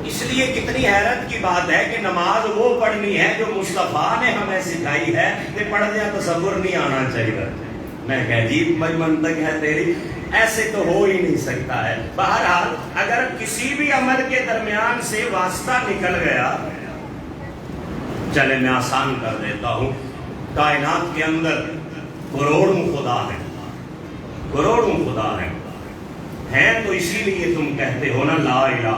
اس لیے کتنی حیرت کی بات ہے کہ نماز وہ پڑھنی ہے جو مصطفیٰ نے ہمیں سکھائی ہے، کہ پڑھنے تصور نہیں آنا چاہیے. میں کہ عجیب منطق ہے تیری، ایسے تو ہو ہی نہیں سکتا ہے. بہرحال اگر کسی بھی عمل کے درمیان سے واسطہ نکل گیا، چلے میں آسان کر دیتا ہوں، کائنات کے اندر کروڑوں خدا ہیں، کروڑوں خدا ہیں تو اسی لیے تم کہتے ہو نا لا الہ.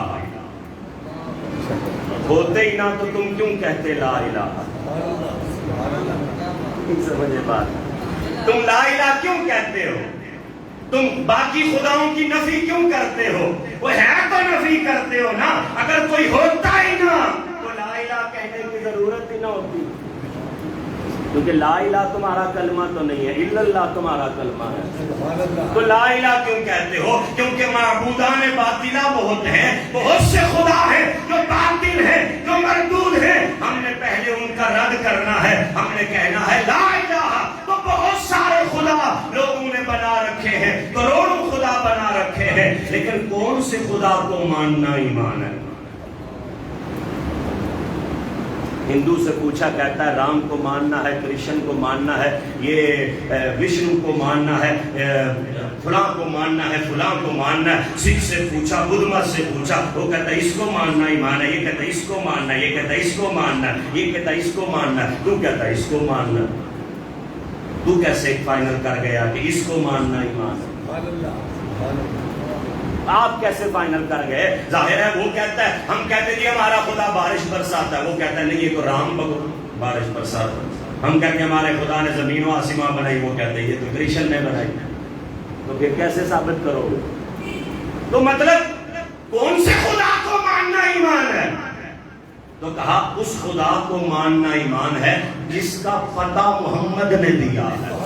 ہوتے ہی نہ تو تم کیوں کہتے لا الہ؟ سمجھے بات؟ تم لا الہ کیوں کہتے ہو؟ تم باقی خداؤں کی نفی کیوں کرتے ہو؟ وہ ہے تو نفی کرتے ہو نا. اگر کوئی ہوتا ہی نہ تو لا الہ کہنے کی ضرورت ہی نہ ہوتی، کیونکہ لا الہ تمہارا کلمہ تو نہیں ہے، الا اللہ تمہارا کلمہ ہے. تو لا الہ کیوں کہتے ہو؟ کیونکہ معبودان باطلہ بہت ہیں، بہت سے خدا ہیں جو باطل ہیں، جو مردود ہیں. ہم نے پہلے ان کا رد کرنا ہے، ہم نے کہنا ہے لا الہ. تو بہت سارے خدا لوگوں نے بنا رکھے ہیں، کروڑوں خدا بنا رکھے ہیں، لیکن کون سے خدا کو ماننا ایمان ہے؟ ہندو سے پوچھا، کہتا ہے رام کو ماننا ہے، کرشن کو ماننا ہے، یہ وشنو کو ماننا ہے، فلاں کو ماننا ہے، فلاں کو ماننا ہے. سکھ سے پوچھا، بدھ مت سے پوچھا، وہ کہتا ہے اس کو ماننا ایمان ہے، یہ کہتا ہے اس کو ماننا ہے، یہ کہتا ہے اس کو ماننا ہے، یہ کہتا ہے اس کو ماننا ہے. تو کہتا ہے اس کو ماننا. تو کیسے فائنل کر گیا کہ اس کو ماننا ایمان ہے؟ آپ کیسے فائنل کر گئے؟ ظاہر ہے وہ کہتا ہے، ہم کہتے ہیں ہمارا خدا بارش برساتا ہے، وہ کہتا ہے نہیں یہ تو رام بارش برساتا ہے. ہم کہتے ہیں ہمارے خدا نے زمین و آسمان بنائی، وہ کہتے ہیں یہ تو کرشن نے بنائی. تو پھر کیسے ثابت کرو گے؟ تو مطلب کون سے خدا کو ماننا ایمان ہے؟ تو کہا اس خدا کو ماننا ایمان ہے جس کا فتح محمد نے دیا ہے.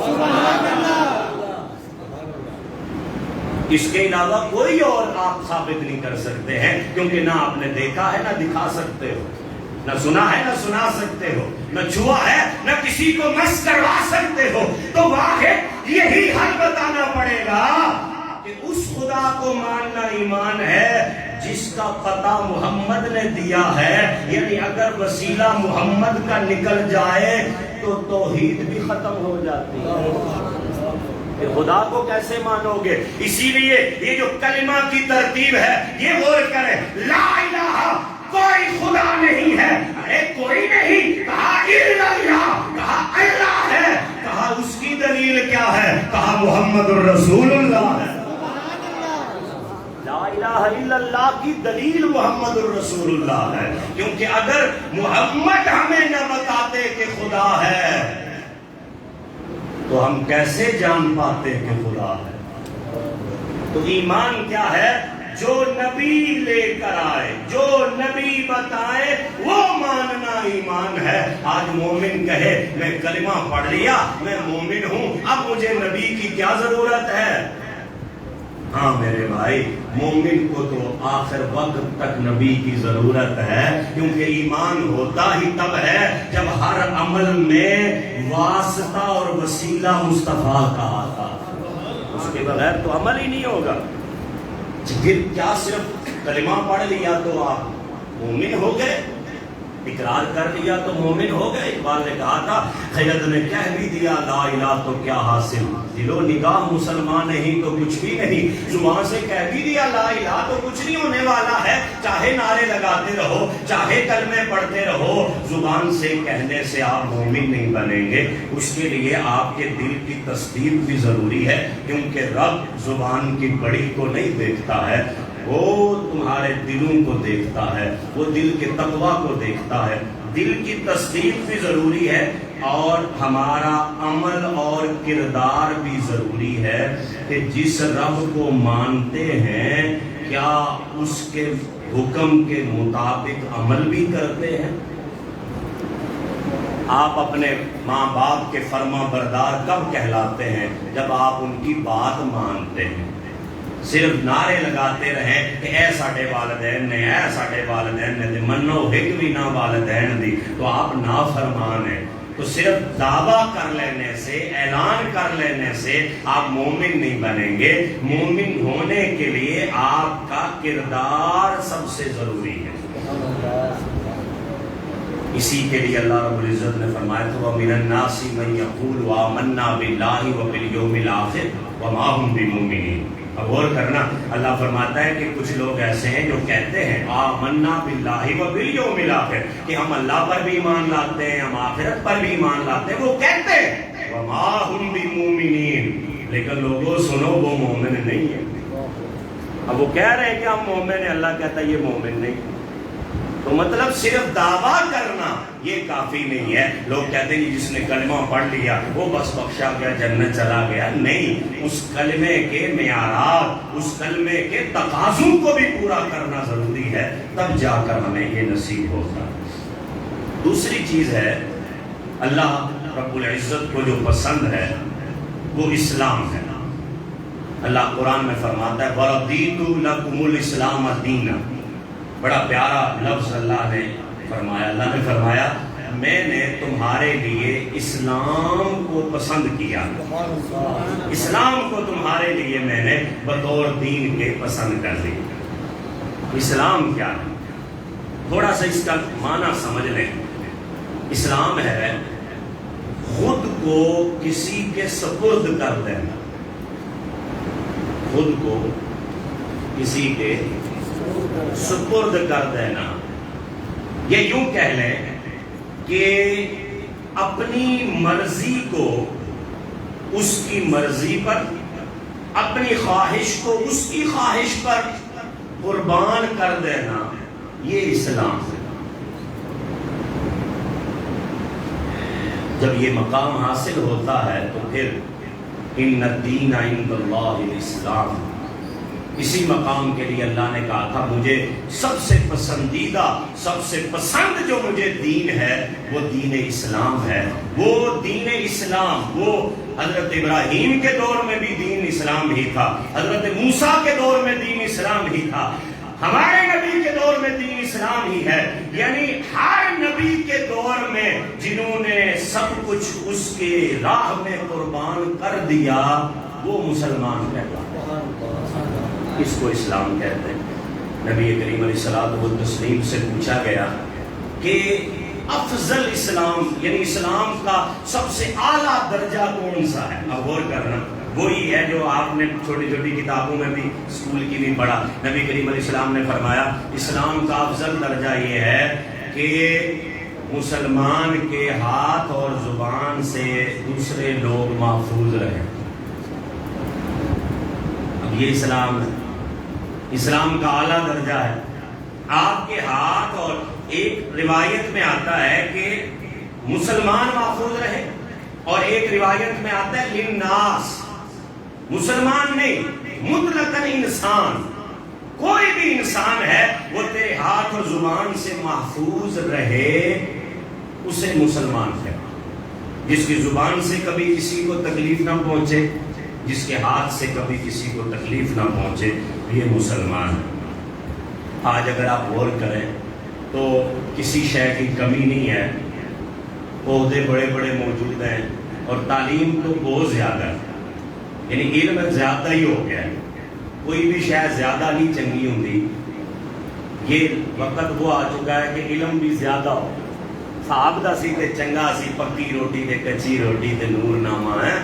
اس کے علاوہ کوئی اور آپ ثابت نہیں کر سکتے ہیں، کیونکہ نہ آپ نے دیکھا ہے، نہ دکھا سکتے ہو، نہ سنا ہے، نہ سنا سکتے ہو، نہ چھوا ہے، نہ کسی کو مس کروا سکتے ہو. تو واحد یہی حل بتانا پڑے گا کہ اس خدا کو ماننا ایمان ہے جس کا پتہ محمد نے دیا ہے. یعنی اگر وسیلہ محمد کا نکل جائے تو توحید بھی ختم ہو جاتی ہے. خدا کو کیسے مانو گے؟ اسی لیے یہ جو کلمہ کی ترتیب ہے یہ غور کریں. لا الہ کوئی خدا نہیں ہے. ارے کوئی نہیں کہا، الا اللہ کہا، اللہ ہے کہا. اس کی دلیل کیا ہے؟ کہا محمد الرسول اللہ ہے. لا الہ الا اللہ کی دلیل محمد الرسول اللہ ہے. کیونکہ اگر محمد ہمیں نہ بتاتے کہ خدا ہے تو ہم کیسے جان پاتے کہ خدا ہے؟ تو ایمان کیا ہے؟ جو نبی لے کر آئے، جو نبی بتائے وہ ماننا ایمان ہے. آج مومن کہے میں کلمہ پڑھ لیا، میں مومن ہوں، اب مجھے نبی کی کیا ضرورت ہے؟ ہاں میرے بھائی، مومن کو تو آخر وقت تک نبی کی ضرورت ہے، کیونکہ ایمان ہوتا ہی تب ہے جب ہر عمل میں واسطہ اور وسیلہ مصطفیٰ کا آتا. اس کے بغیر تو عمل ہی نہیں ہوگا. پھر کیا صرف کلمہ پڑھ لیا تو آپ مومن ہو گئے؟ اقرار کر لیا تو مومن ہو گئے؟ اقبال نے کہا تھا خیرت نے کہہ بھی دیا لا الہ تو کیا حاصل، دل و نگاہ مسلمان نہیں تو کچھ بھی نہیں، زبان سے کہہ بھی دیا لا الہ تو کچھ نہیں ہونے والا ہے، چاہے نعرے لگاتے رہو، چاہے کلمے پڑھتے رہو، زبان سے کہنے سے آپ مومن نہیں بنیں گے۔ اس کے لیے آپ کے دل کی تصدیق بھی ضروری ہے، کیونکہ رب زبان کی بڑی کو نہیں دیکھتا ہے، وہ تمہارے دلوں کو دیکھتا ہے، وہ دل کے تقوی کو دیکھتا ہے۔ دل کی تصدیق بھی ضروری ہے، اور ہمارا عمل اور کردار بھی ضروری ہے کہ جس رب کو مانتے ہیں کیا اس کے حکم کے مطابق عمل بھی کرتے ہیں؟ آپ اپنے ماں باپ کے فرما بردار کب کہلاتے ہیں؟ جب آپ ان کی بات مانتے ہیں۔ صرف نعرے لگاتے رہیں کہ اے ساڈے والدین نے، اے ساڈے والدین نے، منو ایک بھی نہ والدین دی، تو آپ نافرمان ہیں۔ تو صرف دعویٰ کر لینے سے، اعلان کر لینے سے آپ مومن نہیں بنیں گے۔ مومن ہونے کے لیے آپ کا کردار سب سے ضروری ہے۔ اسی کے لیے اللہ رب العزت نے فرمایا تھا وَمِنَ النَّاسِ مَن يَقُولُ آمَنَّا بِاللَّهِ وَبِالْيَوْمِ الْآخِرِ وَمَا هُمْ بِمُؤْمِنِينَ۔ اب غور کرنا، اللہ فرماتا ہے کہ کچھ لوگ ایسے ہیں جو کہتے ہیں آمنا باللہ وبالیوم الآخر، کہ ہم اللہ پر بھی ایمان لاتے ہیں، ہم آخرت پر بھی ایمان لاتے ہیں، وہ کہتے ہیں وما ہم بمؤمنین، لیکن لوگوں سنو وہ مومن نہیں ہے۔ اب وہ کہہ رہے ہیں کہ ہم مومن ہیں، اللہ کہتا ہے یہ مومن نہیں۔ تو مطلب صرف دعویٰ کرنا یہ کافی نہیں ہے۔ لوگ کہتے ہیں کہ جس نے کلمہ پڑھ لیا وہ بس بخشا گیا، جنت چلا گیا۔ نہیں، اس کلمے کے معیارات، اس کلمے کے تقاضوں کو بھی پورا کرنا ضروری ہے، تب جا کر ہمیں یہ نصیب ہوتا ہے۔ دوسری چیز ہے، اللہ رب العزت کو جو پسند ہے وہ اسلام ہے۔ اللہ قرآن میں فرماتا ہے وَرَضِيتُ لَكُمُ الْإِسْلَامَ دِينًا، بڑا پیارا لفظ اللہ نے فرمایا۔ اللہ نے فرمایا میں نے تمہارے لیے اسلام کو پسند کیا، اسلام کو تمہارے لیے میں نے بطور دین کے پسند کر دیا۔ اسلام کیا ہے؟ تھوڑا سا اس کا معنی سمجھ لیں۔ اسلام ہے خود کو کسی کے سپرد کر دینا، خود کو کسی کے سپرد کر دینا، یہ یوں کہہ لیں کہ اپنی مرضی کو اس کی مرضی پر، اپنی خواہش کو اس کی خواہش پر قربان کر دینا، یہ اسلام ہے۔ جب یہ مقام حاصل ہوتا ہے تو پھر ان الدین عند اللہ الاسلام، اسی مقام کے لیے اللہ نے کہا تھا مجھے سب سے پسندیدہ، سب سے پسند جو مجھے دین ہے وہ دین اسلام ہے۔ وہ دین اسلام، وہ حضرت ابراہیم کے دور میں بھی دین اسلام ہی تھا، حضرت موسیٰ کے دور میں دین اسلام ہی تھا، ہمارے نبی کے دور میں دین اسلام ہی ہے۔ یعنی ہر نبی کے دور میں جنہوں نے سب کچھ اس کے راہ میں قربان کر دیا وہ مسلمان کہلاتے ہیں، اس کو اسلام کہتے ہیں۔ نبی کریم علیہ الصلوۃ والتسلیم سے پوچھا گیا کہ افضل اسلام، یعنی اسلام کا سب سے اعلیٰ درجہ کون سا ہے؟ اب غور کرنا، وہی ہے جو آپ نے چھوٹی چھوٹی کتابوں میں بھی اسکول کی بھی پڑھا۔ نبی کریم علیہ السلام نے فرمایا اسلام کا افضل درجہ یہ ہے کہ مسلمان کے ہاتھ اور زبان سے دوسرے لوگ محفوظ رہیں۔ اب یہ اسلام ہے، اسلام کا اعلیٰ درجہ ہے، آپ کے ہاتھ، اور ایک روایت میں آتا ہے کہ مسلمان محفوظ رہے، اور ایک روایت میں آتا ہے للناس، مسلمان نہیں، مطلقاً انسان، کوئی بھی انسان ہے وہ تیرے ہاتھ اور زبان سے محفوظ رہے، اسے مسلمان ہے۔ جس کی زبان سے کبھی کسی کو تکلیف نہ پہنچے، جس کے ہاتھ سے کبھی کسی کو تکلیف نہ پہنچے، یہ مسلمان ہے۔ آج اگر آپ غور کریں تو کسی شے کی کمی نہیں ہے، عہدے بڑے بڑے موجود ہیں، اور تعلیم تو بہت زیادہ ہے، یعنی علم زیادہ ہی ہو گیا ہے، کوئی بھی شاید زیادہ نہیں چنگی ہوندی. یہ وقت وہ آ چکا ہے کہ علم بھی زیادہ ہو. صاحب دا سی تے چنگا سی, پکی روٹی تے کچی روٹی تے نور نامہ ہے.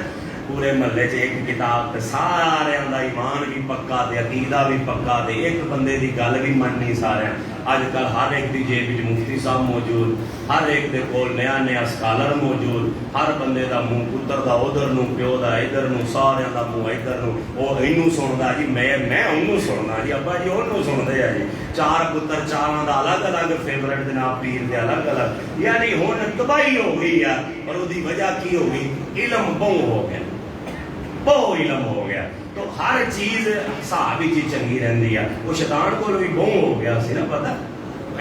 پورے محلے چ ایک کتاب تے سارے دا ایمان بھی پکا تے عقیدہ بھی پکا تے ایک بندے دی گل بھی مننی سارے. اج کل ہر ایک دی جیب وچ مفتی صاحب موجود, ہر ایک دے کول نیا نیا سکالر موجود, ہر بندے دا منہ پتر دا ادھر نو, پیو دا ادھر نو, سارے دا منہ ادھر نو. او اینو سندا جی, میں اونوں سننا جی, ابا جی اونوں سنتے ہیں جی. چار پتر چاراں دا الگ الگ فیورٹ جناب پیر دے الگ الگ. یعنی ہن تباہی ہو گئی ہے. اور او دی وجہ کی ہو گئی؟ علم بہو ہو گیا, بہو علم ہو گیا. تو ہر چیز حساب ہی چنگی رہندی ہے. وہ شیطان کو بھی بہو ہو گیا سی نا, پتہ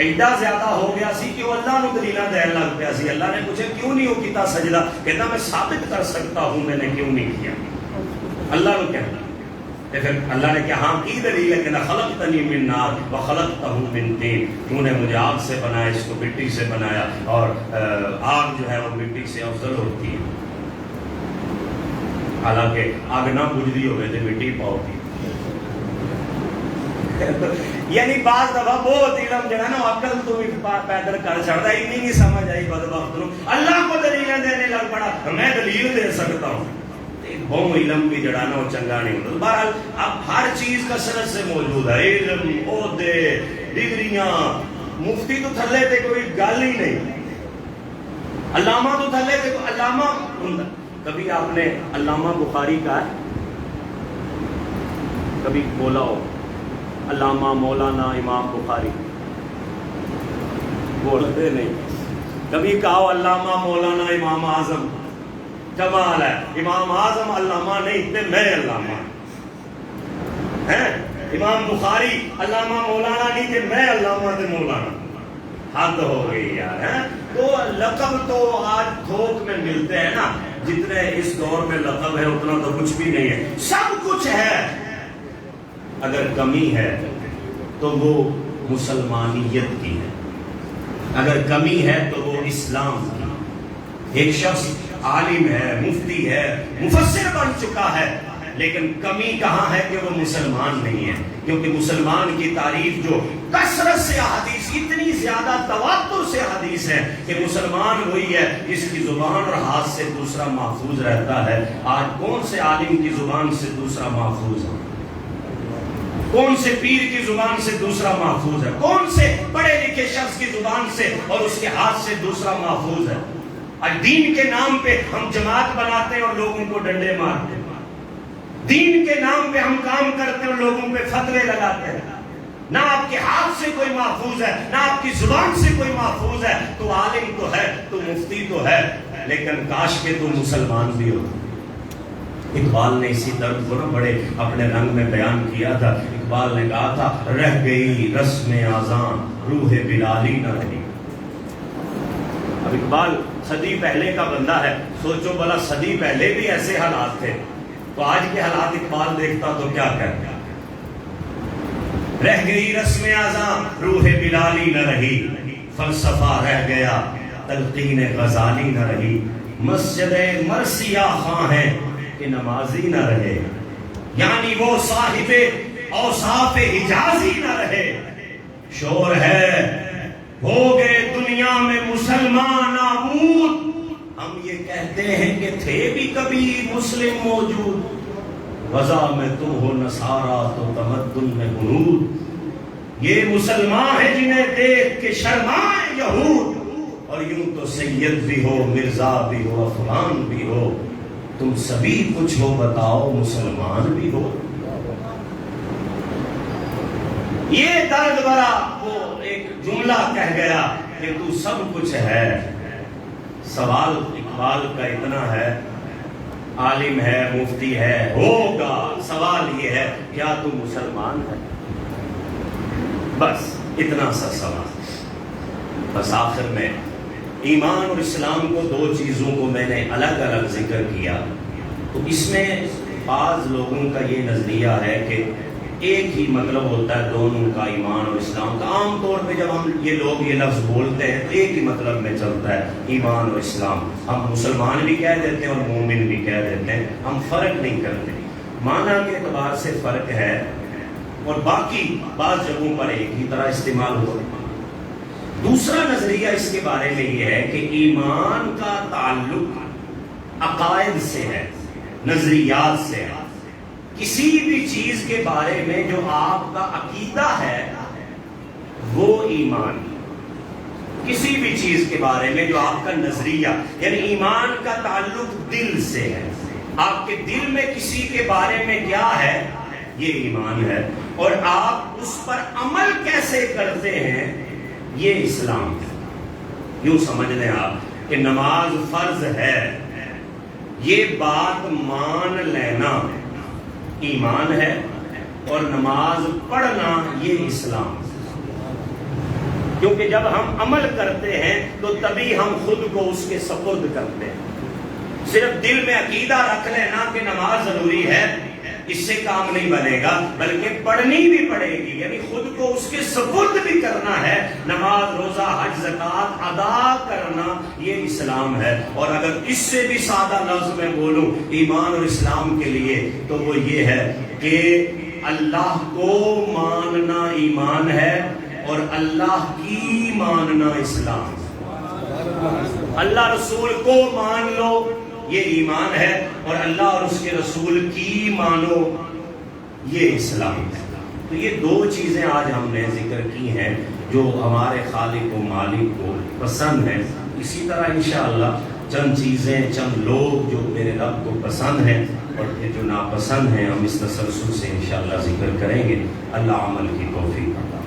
ایڈا زیادہ ہو گیا سی کہ وہ اللہ نو دلیلاں دین لگ پیا سی. اللہ نے پوچھا کیوں نہیں وہ کیتا سجدہ؟ کہتا میں ثابت کر سکتا ہوں میں نے کیوں نہیں کیا. اللہ نو کہنا تے پھر اللہ نے کہا ہاں کی دلیل ہے؟ کہنا خلقتنی من نار وخلقتہ من طین, تو نے مجھے آگ سے بنایا, اس کو مٹی سے بنایا, اور آگ جو ہے وہ مٹی سے افضل ہوتی ہے. حالانکہ آگ نہ بجھدی ہوئے تو مٹی پاؤ گی. یعنی بعض دفعہ بہت علم جو ہے نا عقل تو بھی پیدل کر چڑھتا, ہی نہیں سمجھ آئی بدبخت نو. اللہ کو دلیلیں دینے لگ پڑا, میں دلیل دے سکتا ہوں. بہو علم بھی جڑا نا وہ چنگا نہیں ہوتا. بہرحال اب ہر چیز کثرت سے موجود ہے, علم, عہدے, ڈگریاں. مفتی تو تھلے تے کوئی گل ہی نہیں, علامہ تو تھلے تے کوئی علامہ ہوندا. کبھی آپ نے علامہ بخاری کہا ہے؟ کبھی بولا ہو علامہ مولانا امام بخاری؟ بولتے نہیں. کبھی کہا ہو علامہ مولانا امام اعظم؟ کمال ہے, امام اعظم علامہ نہیں تے میں علامہ ہیں. امام بخاری علامہ مولانا نہیں تے میں علامہ تے مولانا. حد ہو گئی یار. تو لقب تو آج تھوک میں ملتے ہیں نا, جتنے اس دور میں لقب ہے اتنا تو کچھ بھی نہیں ہے. سب کچھ ہے, اگر کمی ہے تو وہ مسلمانیت کی ہے, اگر کمی ہے تو وہ اسلام کی. ایک شخص عالم ہے, مفتی ہے, مفسر بن چکا ہے, لیکن کمی کہاں ہے کہ وہ مسلمان نہیں ہے. کیونکہ مسلمان کی تعریف جو کثرت سے حدیث, اتنی زیادہ تواتر سے حدیث ہے کہ مسلمان وہی ہے جس کی زبان اور ہاتھ سے دوسرا محفوظ رہتا ہے. آج کون سے عالم کی زبان سے دوسرا محفوظ ہے؟ کون سے پیر کی زبان سے دوسرا محفوظ ہے؟ کون سے پڑھے لکھے شخص کی زبان سے اور اس کے ہاتھ سے دوسرا محفوظ ہے؟ آج دین کے نام پہ ہم جماعت بناتے ہیں اور لوگوں کو ڈنڈے مارتے ہیں. دین کے نام پہ ہم کام کرتے ہیں اور لوگوں پہ فتوے لگاتے ہیں. نہ آپ کے ہاتھ سے کوئی محفوظ ہے, نہ آپ کی زبان سے کوئی محفوظ ہے. تو عالم تو ہے, تو مفتی تو ہے, لیکن کاش کے تو مسلمان بھی ہو. اقبال نے اسی درد کو نا بڑے اپنے رنگ میں بیان کیا تھا. اقبال نے کہا تھا رہ گئی رسم آذان روح بلالی نہ رہی. اب اقبال صدی پہلے کا بندہ ہے, سوچو بلا صدی پہلے بھی ایسے حالات تھے تو آج کے حالات اقبال دیکھتا تو کیا کہتا. رہ گئی رسم آذان روح بلالی نہ رہی, فلسفہ رہ گیا تلقین غزالی نہ رہی. مسجد مرثیہ خواں ہے کہ نمازی نہ رہے, یعنی وہ صاحب اوصاف حجازی نہ رہے. شور ہے ہو گئے دنیا میں مسلمان نابود, ہم یہ کہتے ہیں کہ تھے بھی کبھی مسلم موجود. وضع میں تم ہو نصارا تو تمدن میں ہنود. یہ مسلمان ہیں جنہیں دیکھ کے شرمائے یہود, اور یوں تو سید بھی ہو, مرزا بھی ہو, افغان بھی ہو, تم سبھی کچھ ہو بتاؤ مسلمان بھی ہو. یہ درد بھرا وہ ایک جملہ کہہ گیا کہ تو سب کچھ ہے. سوال اقبال کا اتنا ہے, عالم ہے, مفتی ہے, ہوگا, سوال یہ ہے کیا تو مسلمان ہے؟ بس اتنا سا سوال. بس آخر میں ایمان اور اسلام کو دو چیزوں کو میں نے الگ الگ ذکر کیا. تو اس میں بعض لوگوں کا یہ نظریہ ہے کہ ایک ہی مطلب ہوتا ہے دونوں کا, ایمان اور اسلام کا. عام طور پہ جب ہم یہ لوگ یہ لفظ بولتے ہیں تو ایک ہی مطلب میں چلتا ہے ایمان اور اسلام. ہم مسلمان بھی کہہ دیتے ہیں اور مومن بھی کہہ دیتے ہیں, ہم فرق نہیں کرتے. معنی کے اعتبار سے فرق ہے, اور باقی بعض جگہوں پر ایک ہی طرح استعمال ہوا۔ دوسرا نظریہ اس کے بارے میں یہ ہے کہ ایمان کا تعلق عقائد سے ہے، نظریات سے ہے۔ کسی بھی چیز کے بارے میں جو آپ کا عقیدہ ہے وہ ایمان، کسی بھی چیز کے بارے میں جو آپ کا نظریہ، یعنی ایمان کا تعلق دل سے ہے، آپ کے دل میں کسی کے بارے میں کیا ہے، یہ ایمان ہے، اور آپ اس پر عمل کیسے کرتے ہیں، یہ اسلام ہے۔ یوں سمجھ لیں آپ کہ نماز فرض ہے، یہ بات مان لینا ایمان ہے، اور نماز پڑھنا یہ اسلام ہے۔ کیونکہ جب ہم عمل کرتے ہیں تو تبھی ہم خود کو اس کے سپرد کرتے ہیں۔ صرف دل میں عقیدہ رکھ لینا کہ نماز ضروری ہے، اس سے کام نہیں بنے گا، بلکہ پڑھنی بھی پڑے گی، یعنی خود کو اس کے سپرد بھی کرنا ہے۔ نماز، روزہ، حج، زکوٰۃ ادا کرنا یہ اسلام ہے۔ اور اگر اس سے بھی سادہ لفظ میں بولوں ایمان اور اسلام کے لیے تو وہ یہ ہے کہ اللہ کو ماننا ایمان ہے، اور اللہ کی ماننا اسلام۔ اللہ رسول کو مان لو یہ ایمان ہے، اور اللہ اور اس کے رسول کی مانو یہ اسلام ہے۔ تو یہ دو چیزیں آج ہم نے ذکر کی ہیں جو ہمارے خالق و مالک کو پسند ہیں۔ اسی طرح انشاءاللہ چند چیزیں، چند لوگ جو میرے رب کو پسند ہیں اور جو ناپسند ہیں، ہم اس تسلسل سے انشاءاللہ ذکر کریں گے۔ اللہ عمل کی توفیق۔